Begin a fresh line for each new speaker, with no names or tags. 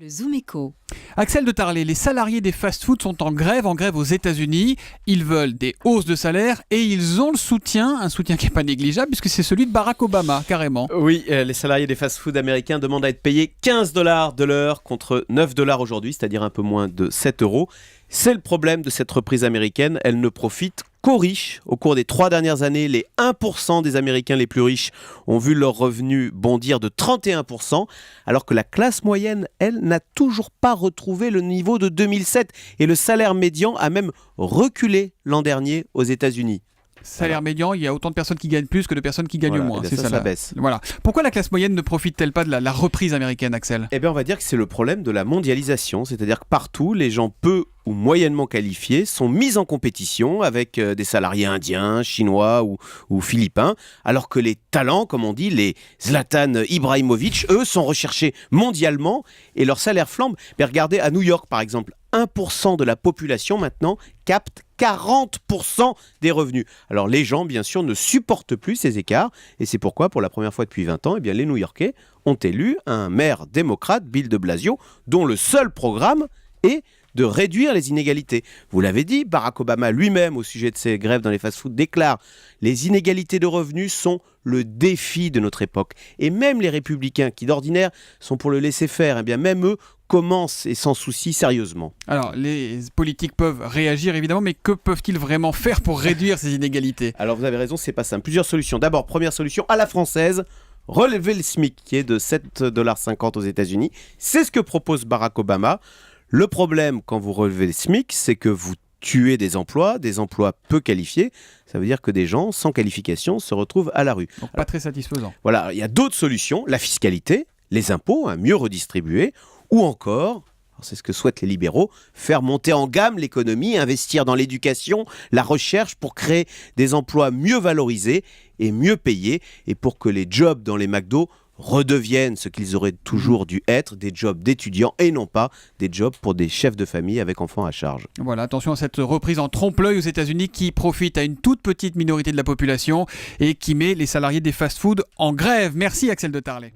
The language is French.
Le Zoom Echo.
Axel de Tarlet, les salariés des fast-foods sont en grève aux États-Unis. Ils veulent des hausses de salaire et ils ont le soutien, un soutien qui n'est pas négligeable puisque c'est celui de Barack Obama, carrément.
Oui, les salariés des fast-foods américains demandent à être payés 15 $ de l'heure contre 9 $ aujourd'hui, c'est-à-dire un peu moins de 7 €. C'est le problème de cette reprise américaine, elle ne profite qu'aux riches. Au cours des 3 dernières années, les 1% des Américains les plus riches ont vu leurs revenus bondir de 31%, alors que la classe moyenne, elle, n'a toujours pas retrouvé le niveau de 2007. Et le salaire médian a même reculé l'an dernier aux États-Unis.
Salaire médian, il y a autant de personnes qui gagnent plus que de personnes qui gagnent moins.
C'est ça baisse.
Voilà. Pourquoi la classe moyenne ne profite-t-elle pas de la reprise américaine, Axel ?
Eh bien, on va dire que c'est le problème de la mondialisation, c'est-à-dire que partout, les gens peu ou moyennement qualifiés sont mis en compétition avec des salariés indiens, chinois ou philippins, alors que les talents, comme on dit, les Zlatan Ibrahimovic, eux, sont recherchés mondialement et leur salaire flambe. Mais regardez, à New York, par exemple, 1% de la population maintenant capte 40% des revenus. Alors les gens, bien sûr, ne supportent plus ces écarts et c'est pourquoi, pour la première fois depuis 20 ans, eh bien, les New-Yorkais ont élu un maire démocrate, Bill de Blasio, dont le seul programme est de réduire les inégalités. Vous l'avez dit, Barack Obama lui-même, au sujet de ces grèves dans les fast-foods, déclare « Les inégalités de revenus sont le défi de notre époque ». Et même les républicains, qui d'ordinaire sont pour le laisser faire, eh bien même eux commencent et s'en soucient sérieusement.
Alors, les politiques peuvent réagir évidemment, mais que peuvent-ils vraiment faire pour réduire ces inégalités ?
Alors vous avez raison, c'est pas simple. Plusieurs solutions. D'abord, première solution, à la française, relever le SMIC, qui est de 7,50 $ aux États-Unis. C'est ce que propose Barack Obama. Le problème, quand vous relevez le SMIC, c'est que vous tuez des emplois peu qualifiés. Ça veut dire que des gens sans qualification se retrouvent à la rue.
Donc pas très satisfaisant.
Voilà, il y a d'autres solutions. La fiscalité, les impôts, mieux redistribués, ou encore, c'est ce que souhaitent les libéraux, faire monter en gamme l'économie, investir dans l'éducation, la recherche pour créer des emplois mieux valorisés et mieux payés, et pour que les jobs dans les McDo redeviennent ce qu'ils auraient toujours dû être, des jobs d'étudiants et non pas des jobs pour des chefs de famille avec enfants à charge.
Voilà, attention à cette reprise en trompe-l'œil aux États-Unis qui profite à une toute petite minorité de la population et qui met les salariés des fast-foods en grève. Merci Axel de Tarlet.